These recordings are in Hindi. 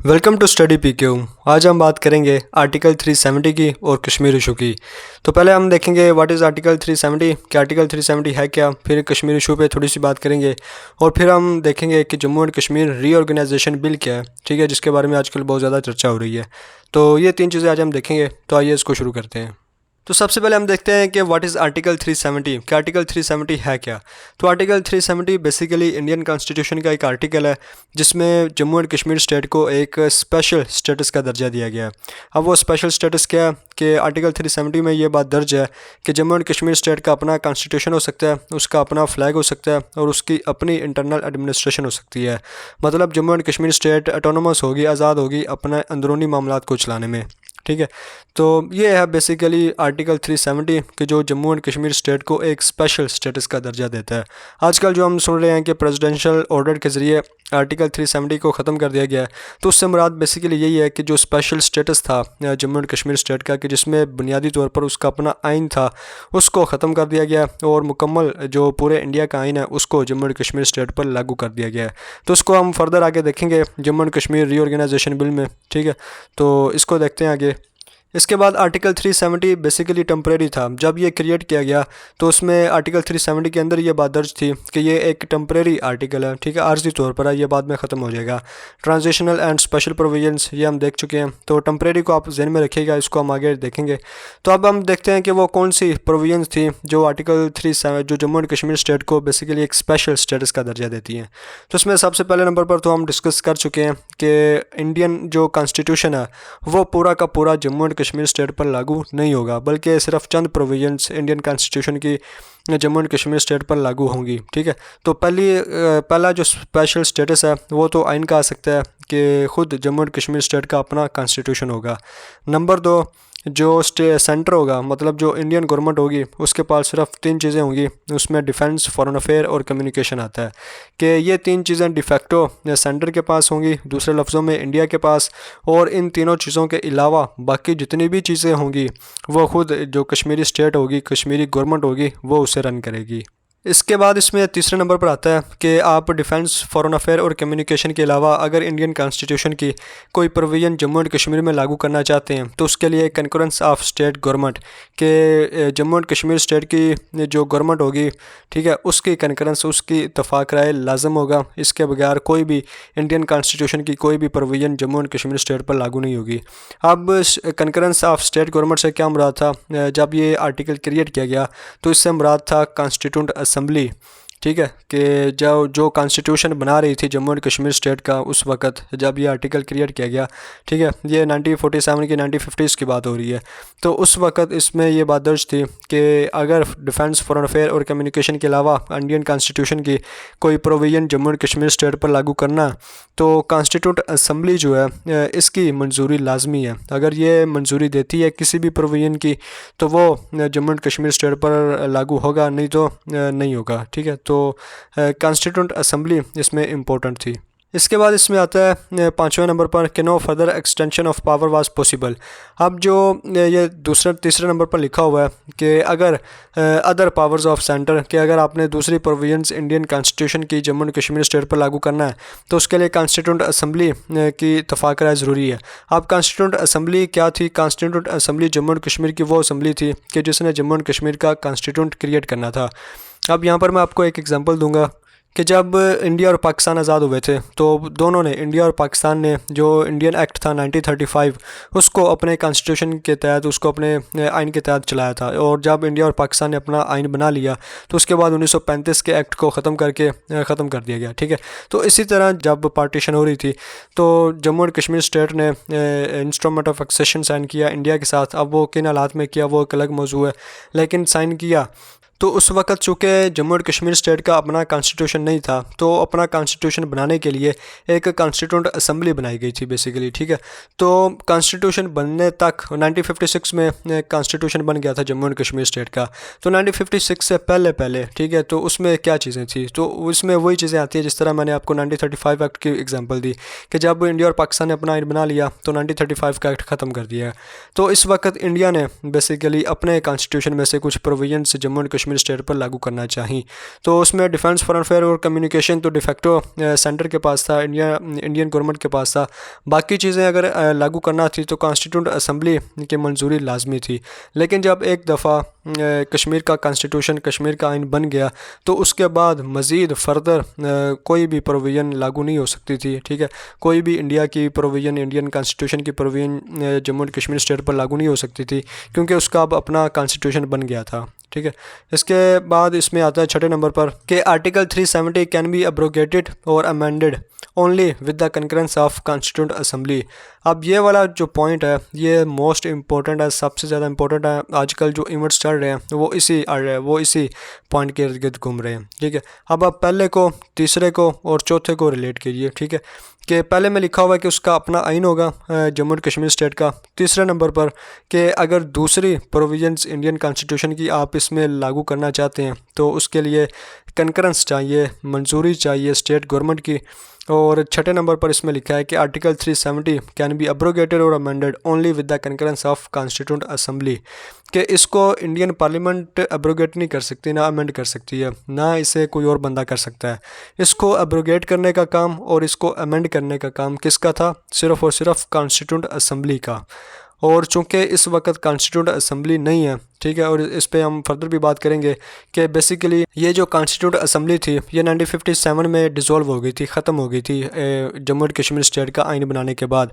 Welcome to study PQ. आज हम बात करेंगे आर्टिकल 370 की और कश्मीर इशू की। तो पहले हम देखेंगे व्हाट इज़ आर्टिकल 370 कि आर्टिकल 370 है क्या, फिर कश्मीर इशू पे थोड़ी सी बात करेंगे और फिर हम देखेंगे कि Jammu and Kashmir reorganisation bill क्या है, ठीक है, जिसके बारे में आजकल बहुत ज़्यादा चर्चा हो रही है। तो ये तीन चीज़ें आज हम देखेंगे, तो आइए इसको शुरू करते हैं। तो सबसे पहले हम देखते हैं कि व्हाट इज़ आर्टिकल 370 कि आर्टिकल 370 है क्या। तो आर्टिकल 370 बेसिकली इंडियन कॉन्स्टिट्यूशन का एक आर्टिकल है जिसमें जम्मू एंड कश्मीर स्टेट को एक स्पेशल स्टेटस का दर्जा दिया गया है। अब वो स्पेशल स्टेटस क्या है कि आर्टिकल 370 में ये बात दर्ज है कि जम्मू एंड कश्मीर स्टेट का अपना कॉन्स्टिट्यूशन हो सकता है, उसका अपना फ्लैग हो सकता है और उसकी अपनी इंटरनल एडमिनिस्ट्रेशन हो सकती है। मतलब Jammu and Kashmir state autonomous होगी, आज़ाद होगी अपने अंदरूनी मामलात को चलाने में, ठीक है। तो ये है बेसिकली आर्टिकल 370 कि जो जम्मू एंड कश्मीर स्टेट को एक स्पेशल स्टेटस का दर्जा देता है। आजकल जो हम सुन रहे हैं कि प्रेसिडेंशियल ऑर्डर के ज़रिए आर्टिकल 370 को ख़त्म कर दिया गया है, तो उससे मुराद बेसिकली यही है कि जो स्पेशल स्टेटस था जम्मू एंड कश्मीर स्टेट का, कि जिसमें बुनियादी तौर पर उसका अपना आइन था, उसको ख़त्म कर दिया गया और मुकम्मल जो पूरे इंडिया का आइन है उसको जम्मू एंड कश्मीर स्टेट पर लागू कर दिया गया है। तो उसको हम फर्दर आगे देखेंगे Jammu and Kashmir reorganisation bill में, ठीक है। तो इसको देखते हैं आगे। इसके बाद आर्टिकल 370 बेसिकली टेम्परेरी था। जब ये क्रिएट किया गया तो उसमें आर्टिकल 370 के अंदर ये बात दर्ज थी कि ये एक टेम्परेरी आर्टिकल है, ठीक है, आर्जी तौर पर है, ये बाद में ख़त्म हो जाएगा। ट्रांजिशनल एंड स्पेशल प्रोविजंस ये हम देख चुके हैं, तो टेम्परेरी को आप जहन में रखिएगा, इसको हम आगे देखेंगे। तो अब हम देखते हैं कि वो कौन सी प्रोविजंस थी जो आर्टिकल 370 जो जम्मू एंड कश्मीर स्टेट को बेसिकली एक स्पेशल स्टेटस का दर्जा देती हैं। तो उसमें सबसे पहले नंबर पर तो हम डिस्कस कर चुके हैं कि इंडियन जो कॉन्स्टिट्यूशन है वो पूरा का पूरा जम्मू एंड कश्मीर स्टेट पर लागू नहीं होगा, बल्कि सिर्फ चंद प्रोविजंस इंडियन कॉन्स्टिट्यूशन की जम्मू एंड कश्मीर स्टेट पर लागू होंगी, ठीक है। तो पहला जो स्पेशल स्टेटस है वो तो आइन का आ सकता है कि ख़ुद जम्मू एंड कश्मीर स्टेट का अपना कॉन्स्टिट्यूशन होगा। नंबर दो, जो सेंटर होगा, मतलब जो इंडियन गवर्नमेंट होगी उसके पास सिर्फ तीन चीज़ें होंगी, उसमें डिफेंस, फॉरेन अफेयर और कम्युनिकेशन आता है कि ये तीन चीज़ें डिफेक्टो सेंटर के पास होंगी, दूसरे लफ्ज़ों में इंडिया के पास, और इन तीनों चीज़ों के अलावा बाकी जितनी भी चीज़ें होंगी वो ख़ुद जो कश्मीरी स्टेट होगी, कश्मीरी गवर्नमेंट होगी, वो उसे रन करेगी। इसके बाद इसमें तीसरे नंबर पर आता है कि आप डिफेंस, फॉरेन अफेयर और कम्युनिकेशन के अलावा अगर इंडियन कॉन्स्टिट्यूशन की कोई प्रोविज़न जम्मू एंड कश्मीर में लागू करना चाहते हैं तो उसके लिए कंकरेंस ऑफ स्टेट गवर्नमेंट के जम्मू एंड कश्मीर स्टेट की जो गवर्नमेंट होगी, ठीक है, उसकी कंकरेंस, उसकी इत्तफाक राय लाजम होगा। इसके बगैर कोई भी इंडियन कॉन्स्टिट्यूशन की कोई भी provision Jammu and Kashmir state पर लागू नहीं होगी। अब कंकरेंस ऑफ स्टेट गवर्नमेंट से क्या मुराद था? जब ये आर्टिकल क्रिएट किया गया तो इससे मुराद था कॉन्स्टिट्यूंट असम्बली, ठीक है, कि जो कॉन्स्टिट्यूशन बना रही थी जम्मू एंड कश्मीर स्टेट का उस वक्त जब ये आर्टिकल क्रिएट किया गया, ठीक है, ये 1947 की 1950s की बात हो रही है। तो उस वक्त इसमें ये बात दर्ज थी कि अगर डिफेंस, फॉरेन अफेयर और कम्युनिकेशन के अलावा इंडियन कॉन्स्टिट्यूशन की कोई provision Jammu and Kashmir state पर लागू करना तो कॉन्स्टिट्यूंट असम्बली जो है इसकी मंजूरी लाजमी है। अगर ये मंजूरी देती है किसी भी प्रोविज़न की तो वो जम्मू एंड कश्मीर स्टेट पर लागू होगा, नहीं तो नहीं होगा, ठीक है। तो कॉन्स्टिट्यूंट असम्बली इसमें इम्पोर्टेंट थी। इसके बाद इसमें आता है पाँचवें नंबर पर कि no further extension of power was possible. अब जो ये तीसरे नंबर पर लिखा हुआ है कि अगर अदर पावर्स ऑफ सेंटर, कि अगर आपने दूसरी प्रोविजंस इंडियन कॉन्स्टिट्यूशन की जम्मू एंड कश्मीर स्टेट पर लागू करना है तो उसके लिए कॉन्स्टिट्यूंट असम्बली की इत्तफाक राय ज़रूरी है। अब कॉन्स्टिट्यूंट असम्बली क्या थी? Constituent assembly Jammu and Kashmir की वो असम्बली थी कि जिसने जम्मू एंड कश्मीर का कॉन्स्टिट्यूंट क्रिएट करना था। अब यहाँ पर मैं आपको एक एग्जांपल दूंगा कि जब इंडिया और पाकिस्तान आज़ाद हुए थे तो दोनों ने, इंडिया और पाकिस्तान ने, जो इंडियन एक्ट था 1935 उसको अपने कॉन्स्टिट्यूशन के तहत, उसको अपने आइन के तहत चलाया था। और जब इंडिया और पाकिस्तान ने अपना आइन बना लिया तो उसके बाद 1935 के एक्ट को ख़त्म कर दिया गया, ठीक है। तो इसी तरह जब पार्टीशन हो रही थी तो जम्मू एंड कश्मीर स्टेट ने इंस्ट्रूमेंट ऑफ एक्सेशन साइन किया इंडिया के साथ। अब वो किन हालात में किया वो एक अलग मौजू है, लेकिन साइन किया। तो उस वक्त चूँकि जम्मू एंड कश्मीर स्टेट का अपना कॉन्स्टिट्यूशन नहीं था तो अपना कॉन्स्टिट्यूशन बनाने के लिए एक कॉन्स्टिट्यूंट असम्बली बनाई गई थी बेसिकली, ठीक है। तो कॉन्स्टिट्यूशन बनने तक 1956 में कॉन्स्टिट्यूशन बन गया था जम्मू एंड कश्मीर स्टेट का। तो 1956 से पहले, ठीक है, तो उसमें क्या चीज़ें थी? तो उसमें वही चीज़ें आती हैं जिस तरह मैंने आपको 1935 एक्ट की एग्जांपल दी कि जब इंडिया और पाकिस्तान ने अपना आइन बना लिया तो 1935 का एक्ट ख़त्म कर दिया है। तो इस वक्त इंडिया ने बेसिकली अपने कॉन्स्टिट्यूशन में से कुछ provisions Jammu and Kashmir state पर लागू करना चाहिए। तो उसमें डिफेंस, फॉरेन अफेयर और कम्युनिकेशन तो डिफेक्टो सेंटर के पास था, इंडियन गवर्नमेंट के पास था। बाकी चीज़ें अगर लागू करना थी तो कॉन्स्टिट्यूंट असम्बली की मंजूरी लाजमी थी। लेकिन जब एक दफ़ा कश्मीर का कॉन्स्टिट्यूशन, कश्मीर का आइन बन गया, तो उसके बाद मज़ीद फर्दर कोई भी प्रोविज़न लागू नहीं हो सकती थी। ठीक है, कोई भी इंडिया की प्रोविज़न, इंडियन कॉन्स्टिट्यूशन की provision Jammu and Kashmir state पर लागू नहीं हो सकती थी, क्योंकि उसका अब अपना कॉन्स्टिट्यूशन बन गया था। ठीक है, इसके बाद इसमें आता है छठे नंबर पर कि आर्टिकल 370 कैन बी अब्रोगेटेड और amended only with the concurrence of constituent assembly. अब ये वाला जो पॉइंट है ये मोस्ट इंपॉर्टेंट है, सबसे ज़्यादा इंपॉर्टेंट है। आजकल जो इवेंट्स चल रहे हैं वो इसी पॉइंट के इर्द गिर्द घूम रहे हैं। ठीक है, अब आप पहले को, तीसरे को और चौथे को रिलेट कीजिए। ठीक है, कि पहले में लिखा हुआ है कि उसका अपना आइन होगा जम्मू एंड कश्मीर स्टेट का। तीसरे नंबर पर कि अगर दूसरी प्रोविजंस इंडियन कॉन्स्टिट्यूशन की आप इसमें लागू करना चाहते हैं तो उसके लिए कंकरेंस चाहिए, मंजूरी चाहिए स्टेट गवर्नमेंट की। और छठे नंबर पर इसमें लिखा है कि आर्टिकल 370 कैन बी अब्रोगेटेड और amended only with the concurrence of constituent assembly, कि इसको इंडियन पार्लियामेंट अब्रोगेट नहीं कर सकती, ना अमेंड कर सकती है, ना इसे कोई और बंदा कर सकता है। इसको अब्रोगेट करने का काम और इसको अमेंड करने का काम किसका था? सिर्फ़ और सिर्फ कॉन्स्टिट्यूंट असम्बली का। और चूँकि इस वक्त कॉन्स्टिट्यूंट असम्बली नहीं है, ठीक है, और इस पे हम फर्दर भी बात करेंगे कि बेसिकली ये जो कॉन्स्टिट्यूंट असम्बली थी ये 1957 में डिज़ोल्व हो गई थी, ख़त्म हो गई थी जम्मू एंड कश्मीर स्टेट का आइन बनाने के बाद।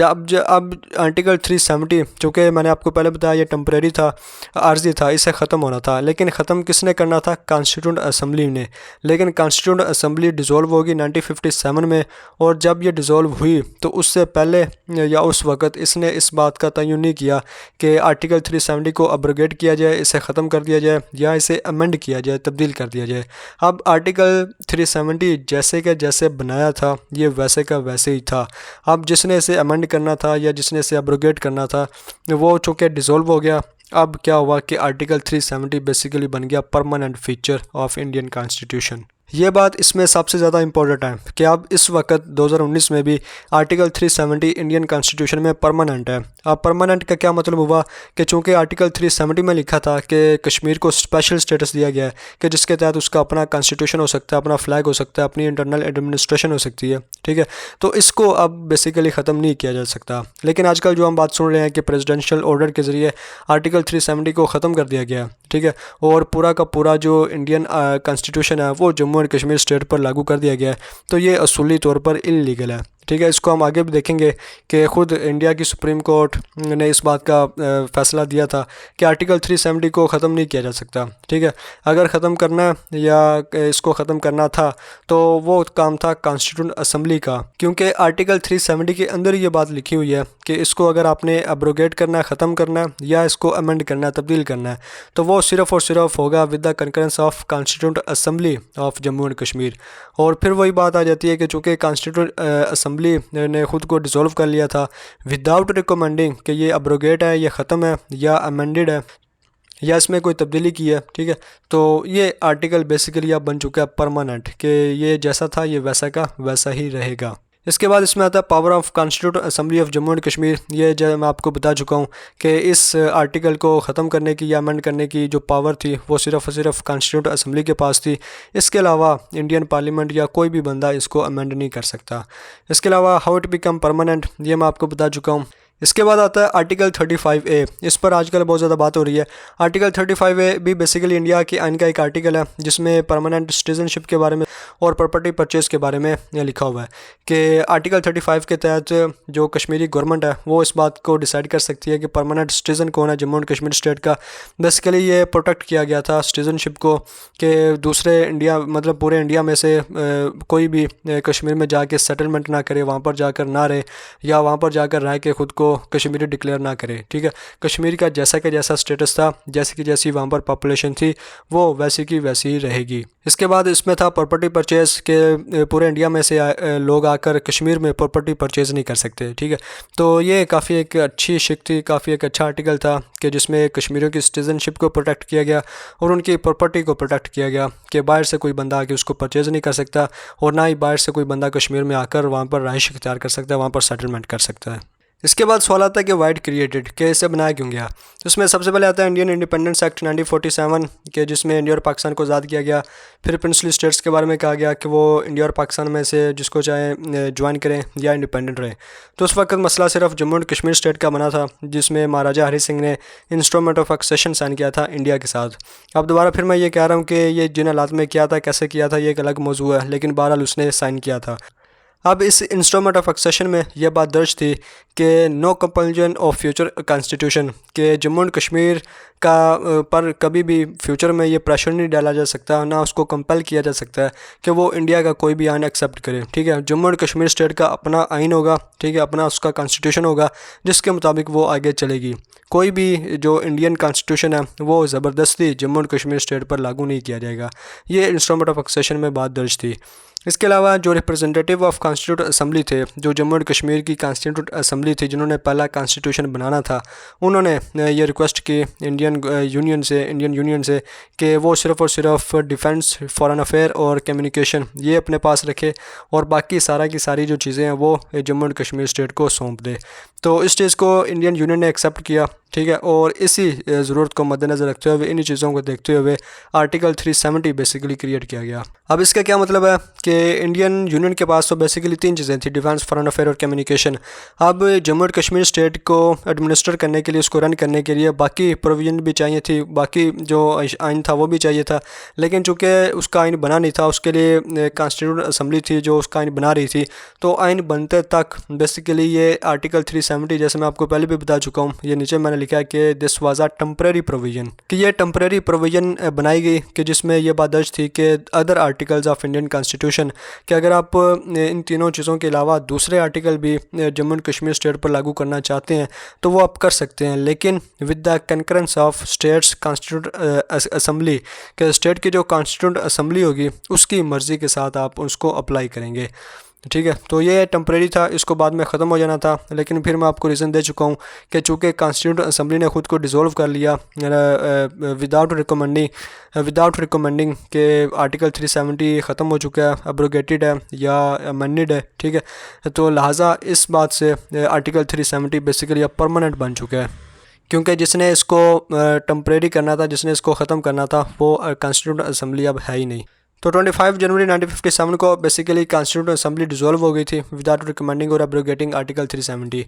अब आर्टिकल 370, चूँकि मैंने आपको पहले बताया ये टेम्परेरी था, आर्जी था, इसे ख़त्म होना था, लेकिन ख़त्म किसने करना था? कॉन्स्टिट्यूंट असम्बली ने। लेकिन कॉन्स्टिट्यूंट असम्बली डिज़ोल्व होगी 1957 में, और जब ये डिज़ोल्व हुई तो उससे पहले या उस वक़्त इसने इस बात का तयन नहीं किया कि आर्टिकल 370 को अब्रोगेट किया जाए, इसे ख़त्म कर दिया जाए या इसे अमेंड किया जाए, तब्दील कर दिया जाए। अब आर्टिकल 370 जैसे का जैसे बनाया था ये वैसे का वैसे ही था। अब जिसने इसे अमेंड करना था या जिसने इसे अब्रोगेट करना था वो चूँकि डिज़ोल्व हो गया। अब क्या हुआ कि आर्टिकल 370 बेसिकली बन गया permanent feature of Indian constitution. ये बात इसमें सबसे ज़्यादा इंपॉर्टेंट है कि अब इस वक्त 2019 में भी आर्टिकल 370 इंडियन कॉन्स्टिट्यूशन में परमानेंट है। अब परमानेंट का क्या मतलब हुआ कि चूँकि आर्टिकल 370 में लिखा था कि कश्मीर को स्पेशल स्टेटस दिया गया है कि जिसके तहत उसका अपना कॉन्स्टिट्यूशन हो सकता है, अपना फ्लैग हो सकता है, अपनी इंटरनल एडमिनिस्ट्रेशन हो सकती है। ठीक है, तो इसको अब बेसिकली ख़त्म नहीं किया जा सकता। लेकिन आजकल जो हम बात सुन रहे हैं कि प्रेसिडेंशियल ऑर्डर के ज़रिए आर्टिकल 370 को ख़त्म कर दिया गया। ठीक है, और पूरा का पूरा जो इंडियन कॉन्स्टिट्यूशन है वो जम्मू एंड कश्मीर स्टेट पर लागू कर दिया गया है, तो ये असूली तौर पर इल्लीगल है। ठीक है, इसको हम आगे भी देखेंगे कि ख़ुद इंडिया की सुप्रीम कोर्ट ने इस बात का फ़ैसला दिया था कि आर्टिकल 370 को ख़त्म नहीं किया जा सकता। ठीक है, अगर ख़त्म करना या इसको ख़त्म करना था तो वो काम था कॉन्स्टिट्यूंट असम्बली का, क्योंकि आर्टिकल 370 के अंदर ये बात लिखी हुई है कि इसको अगर आपने अब्रोगेट करना है, ख़त्म करना है या इसको अमेंड करना है, तब्दील करना है, तो वो सिर्फ़ और सिर्फ होगा with the concurrence of constituent assembly of Jammu and Kashmir. और फिर वही बात आ जाती है कि चूँकि कॉन्स्टिट्यूंट असम्बली ने खुद को डिसॉल्व कर लिया था विदाउट रिकमेंडिंग कि ये अब्रोगेट है, ये ख़त्म है या अमेंडेड है या इसमें कोई तब्दीली की है। ठीक है, तो ये आर्टिकल बेसिकली अब बन चुका है परमानेंट कि ये जैसा था ये वैसा का वैसा ही रहेगा। इसके बाद इसमें आता है power of constituent assembly of Jammu and Kashmir. ये जो मैं आपको बता चुका हूँ कि इस आर्टिकल को ख़त्म करने की या अमेंड करने की जो पावर थी वो सिर्फ़ और सिर्फ कॉन्स्टिट्यूंट असम्बली के पास थी। इसके अलावा इंडियन पार्लियामेंट या कोई भी बंदा इसको अमेंड नहीं कर सकता। इसके अलावा हाउ इट बिकम परमानेंट ये मैं आपको बता चुका हूँ। इसके बाद आता है आर्टिकल 35A। इस पर आजकल बहुत ज़्यादा बात हो रही है। आर्टिकल 35A भी बेसिकली इंडिया के आइन का एक आर्टिकल है जिसमें परमानेंट सिटीजनशिप के बारे में और प्रॉपर्टी परचेज़ के बारे में लिखा हुआ है कि आर्टिकल 35 के तहत जो कश्मीरी गवर्नमेंट है वो इस बात को डिसाइड कर सकती है कि परमानेंट सिटीज़न कौन है जम्मू एंड कश्मीर स्टेट का। बेसिकली ये प्रोटेक्ट किया गया था सिटीज़नशिप को कि दूसरे इंडिया मतलब पूरे इंडिया में से कोई भी कश्मीर में जाके सेटलमेंट ना करे, वहाँ पर जाकर ना रहे या वहाँ पर जाकर रह के ख़ुद को कश्मीरी डिक्लेयर ना करे। ठीक है, कश्मीर का जैसा कि जैसा स्टेटस था, जैसी की जैसी वहाँ पर पॉपुलेशन थी वो वैसी की वैसी ही रहेगी। इसके बाद इसमें था प्रॉपर्टी परचेज़ के पूरे इंडिया में से लोग आकर कश्मीर में प्रॉपर्टी परचेज़ नहीं कर सकते। ठीक है, तो ये काफ़ी एक अच्छी शिक थी, काफ़ी एक अच्छा आर्टिकल था कि जिसमें कश्मीरियों की सिटीज़नशिप को प्रोटेक्ट किया गया और उनकी प्रॉपर्टी को प्रोटेक्ट किया गया कि बाहर से कोई बंदा आके उसको परचेज़ नहीं कर सकता और ना ही बाहर से कोई बंदा कश्मीर में आकर वहाँ पर रहाइश इख्तियार कर सकता है, वहाँ पर सेटलमेंट कर सकता है। इसके बाद सवाल आता है कि वाइड क्रिएटेड के इसे बनाया क्यों गया। तो इसमें सबसे पहले आता है इंडियन इंडिपेंडेंस एक्ट 1947 के, जिसमें इंडिया और पाकिस्तान को आज़ाद किया गया। फिर प्रिंसली स्टेट्स के बारे में कहा गया कि वो इंडिया और पाकिस्तान में से जिसको चाहे ज्वाइन करें या इंडिपेंडेंट रहे। तो उस वक्त मसला सिर्फ जम्मू एंड कश्मीर स्टेट का बना था, जिसमें महाराजा हरि सिंह ने इंस्ट्रूमेंट ऑफ एक्सेशन साइन किया था इंडिया के साथ। अब दोबारा फिर मैं ये कह रहा हूँ कि ये जिन हालात में किया था, कैसे किया था, ये एक अलग मौजू है, लेकिन बहरहाल उसने साइन किया था। अब इस इंस्ट्रूमेंट ऑफ एक्सेशन में यह बात दर्ज थी कि no compulsion of future constitution, के जम्मू एंड कश्मीर का पर कभी भी फ्यूचर में ये प्रेशर नहीं डाला जा सकता, ना उसको कंपेल किया जा सकता है कि वो इंडिया का कोई भी आइन एक्सेप्ट करे। ठीक है, जम्मू एंड कश्मीर स्टेट का अपना आइन होगा, ठीक है, अपना उसका कॉन्स्टिट्यूशन होगा, जिसके मुताबिक वो आगे चलेगी। कोई भी जो इंडियन कॉन्स्टिट्यूशन है वो ज़बरदस्ती जम्मू एंड कश्मीर स्टेट पर लागू नहीं किया जाएगा। ये इंस्ट्रूमेंट ऑफ एक्सेशन में बात दर्ज थी। इसके अलावा जो रिप्रेजेंटेटिव ऑफ कॉन्स्टिट्यूट असम्बली थे, जो जम्मू एंड कश्मीर की कॉन्स्टिट्यूट असम्बली थी, जिन्होंने पहला कॉन्स्टिट्यूशन बनाना था, उन्होंने ये रिक्वेस्ट की इंडियन यूनियन से कि वो सिर्फ़ और सिर्फ डिफेंस, फॉरेन अफेयर और कम्युनिकेशन ये अपने पास रखे और बाकी सारा की सारी जो चीज़ें हैं वो जम्मू एंड कश्मीर स्टेट को सौंप दे। तो इस चीज़ को इंडियन यूनियन ने एक्सेप्ट किया। ठीक है, और इसी ज़रूरत को मद्देनज़र रखते हुए, इन्हीं चीज़ों को देखते हुए आर्टिकल 370 बेसिकली क्रिएट किया गया। अब इसका क्या मतलब है कि इंडियन यूनियन के पास तो बेसिकली तीन चीज़ें थी, डिफेंस, फॉरेन अफेयर और कम्युनिकेशन। अब जम्मू एंड कश्मीर स्टेट को एडमिनिस्टर करने के लिए, उसको रन करने के लिए बाकी प्रोविजन भी चाहिए थी, बाकी जो आइन था वो भी चाहिए था, लेकिन चूँकि उसका आइन बना नहीं था, उसके लिए कॉन्स्टिट्यूंट असम्बली थी जो उसका आइन बना रही थी। तो आइन बनते तक बेसिकली ये आर्टिकल 370, जैसे मैं आपको पहले भी बता चुका हूँ, ये नीचे मैंने लिखा है कि this was a temporary provision, कि ये टेम्परेरी प्रोविजन बनाई गई, कि जिसमें ये बात दर्ज थी कि other articles of Indian constitution, कि अगर आप इन तीनों चीज़ों के अलावा दूसरे आर्टिकल भी जम्मू एंड कश्मीर स्टेट पर लागू करना चाहते हैं तो वो आप कर सकते हैं, लेकिन with the concurrence of states constituent assembly, के स्टेट की जो कॉन्स्टिट्यूंट असम्बली होगी उसकी मर्ज़ी के साथ आप उसको अप्लाई करेंगे। ठीक है, तो ये टेम्परेरी था, इसको बाद में ख़त्म हो जाना था, लेकिन फिर मैं आपको रीज़न दे चुका हूँ कि चूँकि कॉन्स्टिट्यूंट असम्बली ने ख़ुद को डिज़ोल्व कर लिया विदाउट रिकमेंडिंग के आर्टिकल 370 ख़त्म हो चुका है, अब्रोगेटेड है या अमेंडेड है। ठीक है, तो लिहाजा इस बात से आर्टिकल 370 बेसिकली अब परमानेंट बन चुका है, क्योंकि जिसने इसको टेम्परेरी करना था, जिसने इसको ख़त्म करना था, वो कॉन्स्टिट्यूंट असम्बली अब है ही नहीं। तो 25 जनवरी 1957 को बेसिकली कॉन्स्टिट्यूंट असम्बली डिसॉल्व हो गई थी विदाउट रिकमेंडिंग और एब्रोगेटिंग आर्टिकल 370।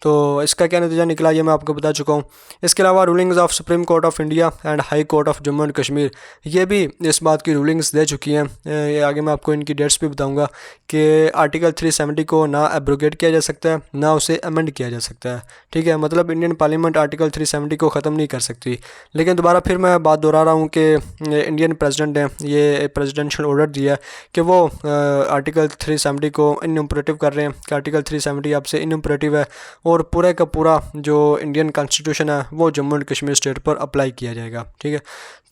तो इसका क्या नतीजा निकला ये मैं आपको बता चुका हूँ। इसके अलावा rulings of supreme court of India and high court of Jammu and Kashmir ये भी इस बात की रूलिंग्स दे चुकी हैं। ये आगे मैं आपको इनकी डेट्स भी बताऊँगा कि आर्टिकल 370 को ना एब्रोगेट किया जा सकता है, ना उसे अमेंड किया जा सकता है। ठीक है, मतलब इंडियन पार्लियामेंट आर्टिकल 370 को ख़त्म नहीं कर सकती। लेकिन दोबारा फिर मैं बात दोहरा रहा हूँ कि इंडियन प्रेसिडेंट ने ये प्रेसिडेंशियल ऑर्डर दिया कि वो आर्टिकल 370 को इनऑपरेटिव कर रहे हैं, कि आर्टिकल 370 अब से इनऑपरेटिव है और पूरे का पूरा जो इंडियन कॉन्स्टिट्यूशन है वो जम्मू एंड कश्मीर स्टेट पर अप्लाई किया जाएगा। ठीक है,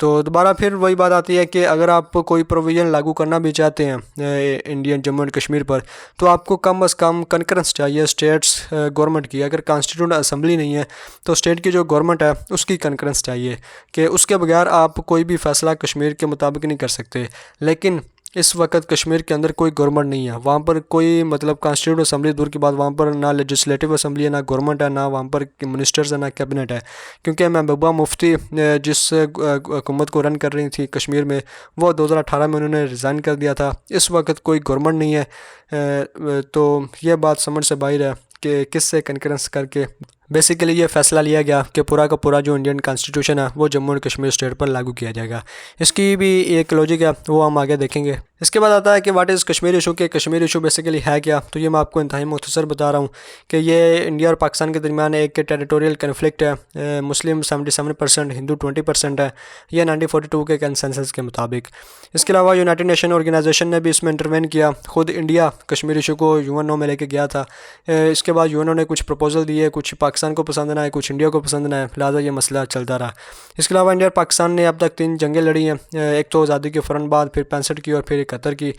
तो दोबारा फिर वही बात आती है कि अगर आप कोई प्रोविज़न लागू करना भी चाहते हैं इंडियन जम्मू एंड कश्मीर पर, तो आपको कम अज़ कम कंकरेंस चाहिए स्टेट्स गवर्नमेंट की। अगर कॉन्स्टिट्यूंट असम्बली नहीं है तो स्टेट की जो गवर्नमेंट है उसकी कंकरेंस चाहिए, कि उसके बगैर आप कोई भी फ़ैसला कश्मीर के मुताबिक नहीं कर सकते। लेकिन इस वक्त कश्मीर के अंदर कोई गवर्नमेंट नहीं है, वहाँ पर कोई मतलब कॉन्स्टिट्यूंट असम्बली दूर की बात, वहाँ पर ना लेजिस्लेटिव असम्बली है, ना गवर्नमेंट है, ना वहाँ पर मिनिस्टर्स है, ना कैबिनेट है। क्योंकि महबूबा मुफ्ती जिस हुकूमत को रन कर रही थी कश्मीर में, वो 2018 में उन्होंने रिज़ाइन कर दिया था। इस वक्त कोई गवर्नमेंट नहीं है। तो ये बात समझ से बाहर है कि किससे कंकरेंस करके बेसिकली ये फ़ैसला लिया गया कि पूरा का पूरा जो इंडियन कॉन्स्टिट्यूशन है वो जम्मू एंड कश्मीर स्टेट पर लागू किया जाएगा। इसकी भी एक लॉजिक है, वो हम आगे देखेंगे। इसके बाद आता है कि व्हाट इज़ कश्मीर इशू, के कश्मीर इशू बेसिकली है क्या। तो ये मैं आपको इंतहाई मुख्तसर बता रहा हूँ कि ये इंडिया और पाकिस्तान के दरमियान एक टेरिटोरियल कन्फ्लिक्ट है। मुस्लिम 77%, हिंदू 20% है, यह 1942 के कंसेंसस के मुताबिक। इसके अलावा यूनाइटेड नेशन ऑर्गेनाइजेशन ने भी इसमें इंटरवेन किया। खुद इंडिया कश्मीर इशू को UNO में लेके गया था। इसके बाद UNO ने कुछ प्रपोजल दिए, कुछ पाकिस्तान को पसंद ना आए, कुछ इंडिया को पसंद ना आए, लिहाजा ये मसला चलता रहा। इसके अलावा इंडिया और पाकिस्तान ने अब तक 3 जंगें लड़ी हैं, एक तो आज़ादी के फ़ौरन बाद, फिर 65 की और फिर 71 की।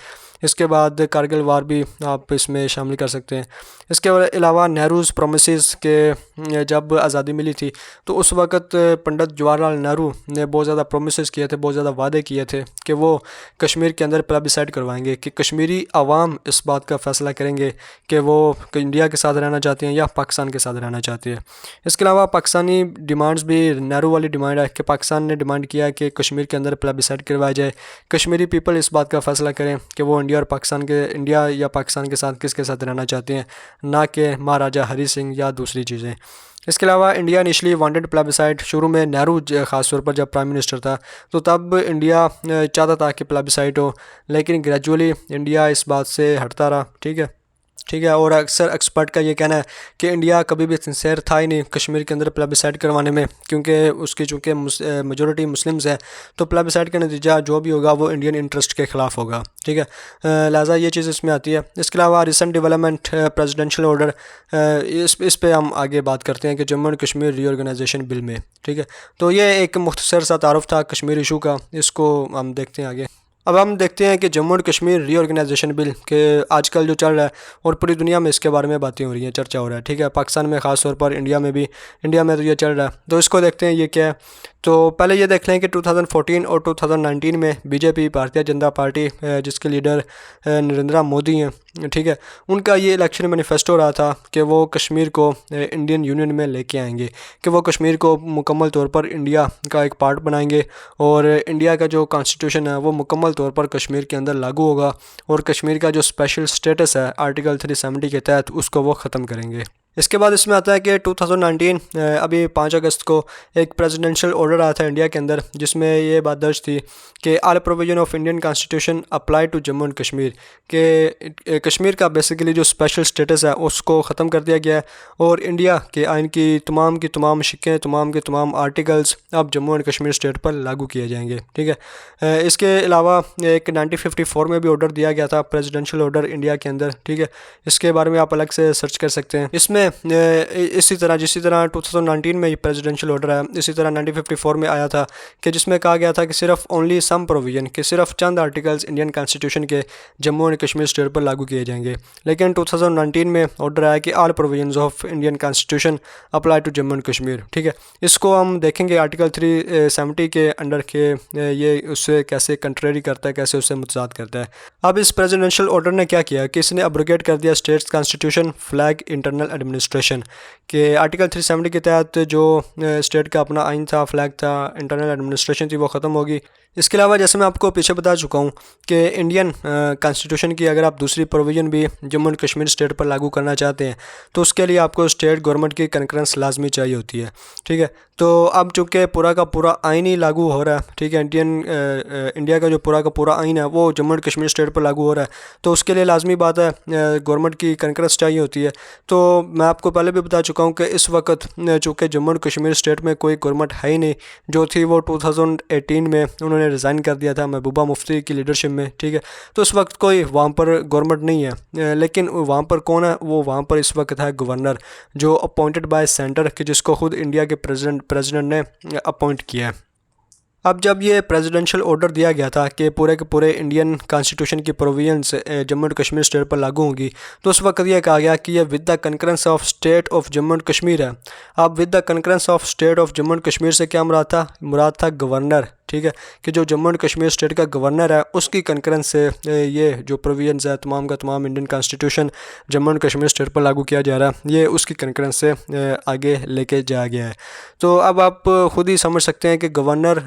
इसके बाद कारगिल वार भी आप इसमें शामिल कर सकते हैं। इसके अलावा नेहरूज़ प्रोमिसेस के जब आज़ादी मिली थी तो उस वक़्त पंडित जवाहरलाल नेहरू ने बहुत ज़्यादा प्रोमिसेस किए थे, बहुत ज़्यादा वादे किए थे कि वो कश्मीर के अंदर प्लेबिसाइड करवाएंगे, कि कश्मीरी आवाम इस बात का फ़ैसला करेंगे कि वो इंडिया के साथ रहना चाहते हैं या पाकिस्तान के साथ रहना चाहते हैं। इसके अलावा पाकिस्तानी डिमांड्स भी नेहरू वाली डिमांड है कि पाकिस्तान ने डिमांड किया कि कश्मीर के अंदर प्लेबिसाइड करवाया जाए, कश्मीरी पीपल इस बात का फ़ैसला करें कि वो इंडिया या पाकिस्तान के साथ किसके साथ रहना चाहते हैं, ना कि महाराजा हरी सिंह या दूसरी चीज़ें। इसके अलावा इंडिया इनिशली वांटेड प्लेबिसाइड, शुरू में नेहरू ख़ास तौर पर जब प्राइम मिनिस्टर था तो तब इंडिया चाहता था कि प्लेबिसाइड हो, लेकिन ग्रेजुअली इंडिया इस बात से हटता रहा। ठीक है। और अक्सर एक्सपर्ट का ये कहना है कि इंडिया कभी भी सिंसेयर था ही नहीं कश्मीर के अंदर प्लेबिसाइड करवाने में, क्योंकि उसकी चूँकि मेजॉरिटी मुस्लिम्स है तो प्लेबिसाइड का नतीजा जो भी होगा वो इंडियन इंटरेस्ट के ख़िलाफ़ होगा। ठीक है, लिहाजा ये चीज़ इसमें आती है। इसके अलावा रिसेंट डेवलपमेंट प्रेसिडेंशियल ऑर्डर, इस पे हम आगे बात करते हैं कि Jammu and Kashmir reorganisation bill में। ठीक है, तो ये एक मुख्तसर सा तारुफ था कश्मीर इशू का, इसको हम देखते हैं आगे। अब हम देखते हैं कि Jammu and Kashmir reorganisation bill के आजकल जो चल रहा है और पूरी दुनिया में इसके बारे में बातें हो रही हैं, चर्चा हो रहा है। ठीक है, पाकिस्तान में ख़ास तौर पर, इंडिया में भी, इंडिया में तो ये चल रहा है, तो इसको देखते हैं ये क्या है। तो पहले ये देख लें कि 2014 और 2019 में बीजेपी, भारतीय जनता पार्टी, जिसके लीडर नरेंद्र मोदी हैं, ठीक है, उनका ये इलेक्शन मैनिफेस्टो रहा था कि वो कश्मीर को इंडियन यूनियन में लेके आएंगे, कि वो कश्मीर को मुकम्मल तौर पर इंडिया का एक पार्ट बनाएंगे और इंडिया का जो कॉन्स्टिट्यूशन है वो मुकम्मल तौर पर कश्मीर के अंदर लागू होगा और कश्मीर का जो स्पेशल स्टेटस है आर्टिकल 370 के तहत उसको वो ख़त्म करेंगे। इसके बाद इसमें आता है कि 2019 अभी 5 अगस्त को एक प्रेसिडेंशियल ऑर्डर आया था इंडिया के अंदर, जिसमें ये बात दर्ज थी कि all provision of Indian constitution apply to Jammu and Kashmir, के कश्मीर का बेसिकली जो स्पेशल स्टेटस है उसको ख़त्म कर दिया गया है और इंडिया के आइन की तमाम शिक्कें, तमाम के तमाम आर्टिकल्स अब जम्मू एंड कश्मीर स्टेट पर लागू किए जाएंगे। ठीक है, इसके अलावा एक 1954 में भी ऑर्डर दिया गया था, प्रेसिडेंशियल ऑर्डर इंडिया के अंदर। ठीक है, इसके बारे में आप अलग से सर्च कर सकते हैं। इसमें जिसी तरह 2019 में ये प्रेसिडेंशियल ऑर्डर है, इसी तरह 1954 में आया था कि जिसमें कहा गया था कि सिर्फ ओनली सम प्रोविजन, कि सिर्फ चंद आर्टिकल्स इंडियन कॉन्स्टिट्यूशन के जम्मू एंड कश्मीर स्टेट पर लागू किए जाएंगे। लेकिन 2019 में ऑर्डर आया कि all provisions of Indian constitution apply to Jammu and Kashmir. ठीक है, इसको हम देखेंगे आर्टिकल 370 के अंडर के ये उससे कैसे कंट्रेरी करता है, कैसे उससे मुतजाद करता है। अब इस प्रेसिडेंशियल ऑर्डर ने क्या किया कि इसने अब्रोगेट कर दिया states constitution, flag, internal administration, के आर्टिकल 370 के तहत जो स्टेट का अपना आइन था, फ्लैग था, इंटरनल एडमिनिस्ट्रेशन थी, वो ख़त्म होगी। इसके अलावा जैसे मैं आपको पीछे बता चुका हूँ कि इंडियन कॉन्स्टिट्यूशन की अगर आप दूसरी प्रोविज़न भी जम्मू एंड कश्मीर स्टेट पर लागू करना चाहते हैं तो उसके लिए आपको स्टेट गवर्नमेंट की कंकरेंस लाजमी चाहिए होती है। ठीक है, तो अब चूँकि पूरा का पूरा आइन ही लागू हो रहा है, ठीक है, इंडिया का जो पूरा का पूरा आइन है वो जम्मू एंड कश्मीर स्टेट पर लागू हो रहा है, तो उसके लिए लाजमी बात है गवर्नमेंट की कंकरेंस चाहिए होती है। तो मैं आपको पहले भी बता चुका हूँ कि इस वक्त चूँकि जम्मू एंड कश्मीर स्टेट में कोई गवर्नमेंट है ही नहीं, जो थी वो 2018 में उन्होंने रिज़ाइन कर दिया था महबूबा मुफ्ती की लीडरशिप में। ठीक है, तो इस वक्त कोई वहाँ पर गवर्नमेंट नहीं है, लेकिन वहाँ पर कौन है, वो वहाँ पर इस वक्त है गवर्नर, जो अपॉइंटेड बाय सेंटर, कि जिसको खुद इंडिया के प्रेसिडेंट ने अपॉइंट किया है। अब जब ये प्रेसिडेंशियल ऑर्डर दिया गया था कि पूरे के पूरे इंडियन कॉन्स्टिट्यूशन की provisions Jammu and Kashmir state पर लागू होंगी, तो उस वक्त ये कहा गया कि ये with the concurrence of state of Jammu and Kashmir है। अब with the concurrence of state of Jammu and Kashmir से क्या मुराद था गवर्नर। ठीक है, कि जो जम्मू एंड कश्मीर स्टेट का गवर्नर है उसकी कंकरेंस से ये जो प्रोविजंस है तमाम का तमाम Indian constitution Jammu and Kashmir state पर लागू किया जा रहा है, ये उसकी कंकरेंस से आगे लेके जाया गया है। तो अब आप खुद ही समझ सकते हैं कि गवर्नर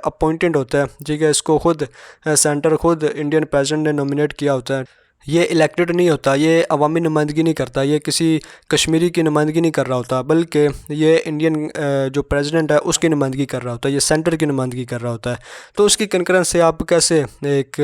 अपॉइंटेड होता है। ठीक है, इसको खुद सेंटर, खुद इंडियन प्रेसिडेंट ने नॉमिनेट किया होता है, ये इलेक्टेड नहीं होता, ये अवामी नुमाइंदगी नहीं करता, ये किसी कश्मीरी की नुमाइंदगी नहीं कर रहा होता, बल्कि ये इंडियन जो प्रेसिडेंट है उसकी नुमाइंदगी कर रहा होता है, ये सेंटर की नुमाइंदगी कर रहा होता है। तो उसकी कंकरेंस से आप कैसे एक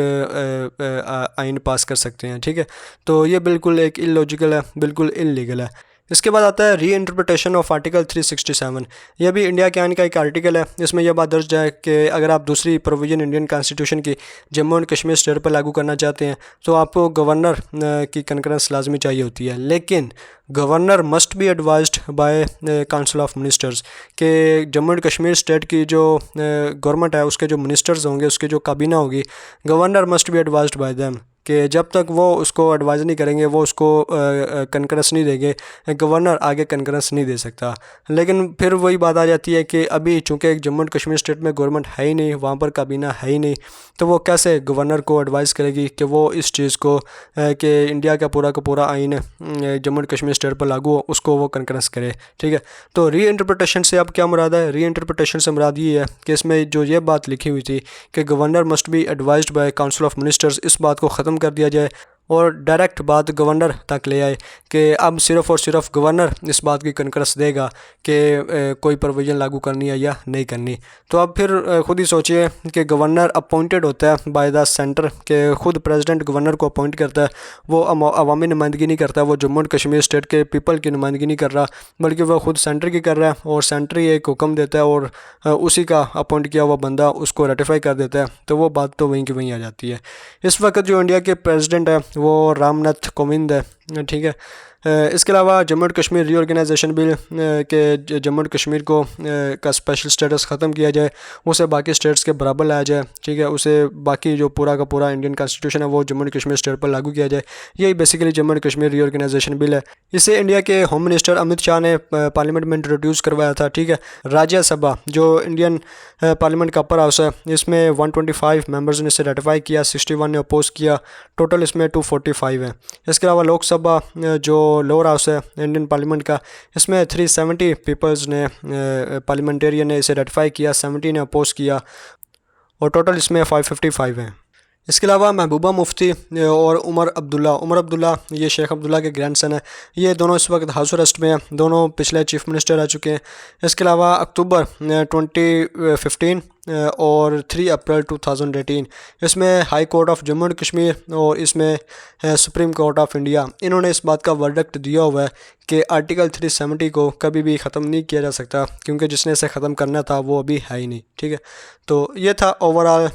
आइन पास कर सकते हैं। ठीक है, तो ये बिल्कुल एक इलॉजिकल है, बिल्कुल इलीगल है। इसके बाद आता है री इंटरप्रटेशन ऑफ आर्टिकल 367। यह भी इंडिया के आइन का एक आर्टिकल है। इसमें यह बात दर्ज है कि अगर आप दूसरी प्रोविजन इंडियन कॉन्स्टिट्यूशन की जम्मू एंड कश्मीर स्टेट पर लागू करना चाहते हैं तो आपको गवर्नर की कंकरेंस लाजमी चाहिए होती है, लेकिन governor must be advised by council of ministers के जम्मू एंड कश्मीर स्टेट की जो गवर्नमेंट है उसके जो मिनिस्टर्स होंगे, उसकी जो काबीना होगी, governor must be advised bye them कि जब तक वो उसको एडवाइज़ नहीं करेंगे, वो उसको कंकरेंस नहीं देंगे, गवर्नर आगे कंकरेंस नहीं दे सकता। लेकिन फिर वही बात आ जाती है कि अभी चूँकि जम्मू एंड कश्मीर स्टेट में गवर्नमेंट है ही नहीं, वहाँ पर काबीना है ही नहीं, तो वो कैसे गवर्नर को एडवाइज़ करेगी कि वो इस चीज़ को कि इंडिया का पूरा आइन जम्मू एंड कश्मीर स्टेट पर लागू हो, उसको वो कंकरेंस करे। ठीक है, तो री इंटरप्रटेशन से अब क्या मुराद है? री इंटरप्रटेशन से मुराद ये है कि इसमें जो ये बात लिखी हुई थी कि governor must be advised by council of ministers, इस बात को ख़त्म कर दिया जाए और डायरेक्ट बात गवर्नर तक ले आए कि अब सिर्फ़ और सिर्फ गवर्नर इस बात की कंकरेंस देगा कि कोई प्रोविज़न लागू करनी है या नहीं करनी। तो अब फिर ख़ुद ही सोचिए कि गवर्नर अपॉइंटेड होता है बाय द सेंटर, के ख़ुद प्रेसिडेंट गवर्नर को अपॉइंट करता है। वो अवामी नुमाइंदगी नहीं करता, वो जम्मू एंड कश्मीर स्टेट के पीपल की नुमाइंदगी नहीं कर रहा, बल्कि वह ख़ुद सेंटर की कर रहा है और सेंटर ही एक हुक्म देता है और उसी का अपॉइंट किया हुआ बंदा उसको रेटिफाई कर देता है। तो वो बात तो वहीं की वहीं आ जाती है। इस वक्त जो इंडिया के प्रेसिडेंट है वो रामनाथ कोविंद है। ठीक है, इसके अलावा Jammu and Kashmir reorganisation bill के जम्मू एंड कश्मीर को का स्पेशल स्टेटस ख़त्म किया जाए, उसे बाकी स्टेट्स के बराबर लाया जाए। ठीक है, उसे बाकी जो पूरा का पूरा इंडियन कॉन्स्टिट्यूशन है वो जम्मू एंड कश्मीर स्टेट पर लागू किया जाए। यही basically Jammu and Kashmir reorganisation bill है। इसे इंडिया के होम मिनिस्टर अमित शाह ने पार्लियामेंट में इंट्रोड्यूस करवाया था। ठीक है, राज्यसभा जो इंडियन पार्लियामेंट का अपर हाउस है, इसमें 125 मेंबर्स ने इसे रेटिफाई किया, 61 ने अपोज किया, टोटल इसमें 245 है। इसके अलावा लोकसभा जो लोअर हाउस है इंडियन पार्लियामेंट का, इसमें 370 पीपल्स ने पार्लियामेंटेरियन ने इसे रेटिफाई किया, 70 ने अपोज किया और टोटल इसमें 555 हैं। इसके अलावा महबूबा मुफ्ती और उमर अब्दुल्ला ये शेख अब्दुल्ला के ग्रैंडसन है। ये दोनों इस वक्त हाउस अरेस्ट में हैं, दोनों पिछले चीफ मिनिस्टर रह चुके हैं। इसके अलावा अक्टूबर 2015 और 3 अप्रैल 2018 इसमें high court of Jammu and Kashmir और इसमें सुप्रीम कोर्ट ऑफ इंडिया, इन्होंने इस बात का वर्डिक्ट दिया हुआ है कि आर्टिकल 370 को कभी भी ख़त्म नहीं किया जा सकता, क्योंकि जिसने इसे ख़त्म करना था वो अभी है ही नहीं। ठीक है, तो ये था ओवरऑल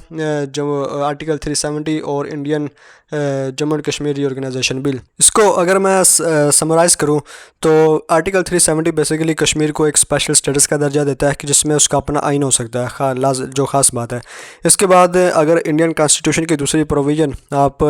जो आर्टिकल 370 और Indian Jammu and Kashmir reorganisation bill. इसको अगर मैं समराइज़ करूँ तो आर्टिकल 370 बेसिकली कश्मीर को एक स्पेशल स्टेटस का दर्जा देता है कि जिसमें उसका अपना आइन हो सकता है, जो ख़ास बात है। इसके बाद अगर इंडियन कॉन्स्टिट्यूशन की दूसरी प्रोविज़न आप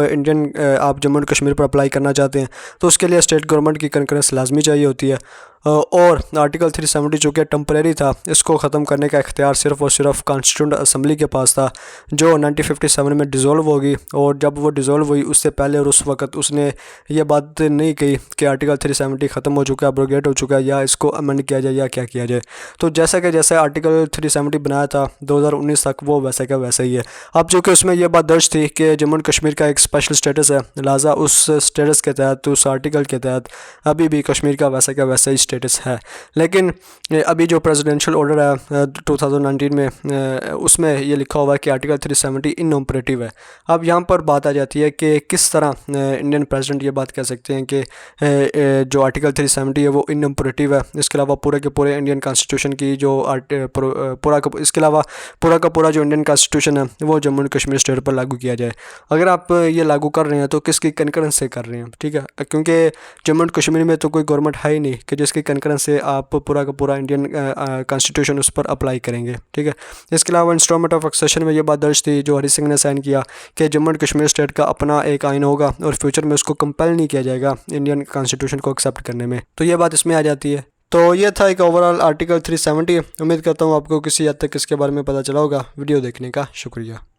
जम्मू एंड कश्मीर पर अप्लाई करना चाहते हैं तो उसके लिए स्टेट गवर्नमेंट की कंकरेंस लाजमी चाहिए होती है। और आर्टिकल 370 जो कि टेम्परेरी था, इसको ख़त्म करने का इख्तियार सिर्फ़ और सिर्फ कॉन्स्टिट्यूंट असम्बली के पास था, जो 1957 में डिज़ोल्व होगी। और जब वो डिज़ोल्व हुई उससे पहले और उस वक्त उसने ये बात नहीं कही कि आर्टिकल 370 ख़त्म हो चुका है, अब्रोगेट हो चुका है, या इसको अमेंड किया जाए या क्या किया जाए। तो जैसे आर्टिकल 370 बनाया था 2019 तक, वो वैसे का वैसा ही है। अब चूँकि उसमें यह बात दर्ज थी कि जम्मू एंड कश्मीर का एक स्पेशल स्टेटस है, लिहाजा उस स्टेटस के तहत, उस आर्टिकल के तहत अभी भी कश्मीर का वैसा का वैसा ही स्टेटस है। लेकिन अभी जो प्रेसिडेंशियल ऑर्डर है 2019 में, उसमें ये लिखा हुआ है कि आर्टिकल 370 इनऑपरेटिव है। अब यहाँ पर बात आ जाती है कि किस तरह इंडियन प्रेसिडेंट ये बात कह सकते हैं कि जो आर्टिकल 370 है वो इनऑपरेटिव है। इसके अलावा पूरे के पूरे इंडियन कॉन्स्टिट्यूशन की जो इसके अलावा पूरा का पूरा जो इंडियन कॉन्स्टिट्यूशन है वो जम्मू एंड कश्मीर स्टेट पर लागू किया जाए। अगर आप ये लागू कर रहे हैं तो किसकी कंकरेंस से कर रहे हैं? ठीक है, क्योंकि जम्मू एंड कश्मीर में तो कोई गवर्नमेंट है ही नहीं कि जिसकी कंकरेंस से आप पूरा का पूरा इंडियन कॉन्स्टिट्यूशन उस पर अप्लाई करेंगे। ठीक है, इसके अलावा इंस्ट्रूमेंट ऑफ एक्सेशन में ये बात दर्ज थी जो हरी सिंह ने साइन किया कि जम्मू एंड कश्मीर स्टेट का अपना एक आइन होगा और फ्यूचर में उसको कंपेल नहीं किया जाएगा इंडियन कॉन्स्टिट्यूशन को एक्सेप्ट करने में। तो ये बात इसमें आ जाती है। तो ये था एक ओवरऑल आर्टिकल 370। उम्मीद करता हूँ आपको किसी हद तक इसके बारे में पता चला होगा। वीडियो देखने का शुक्रिया।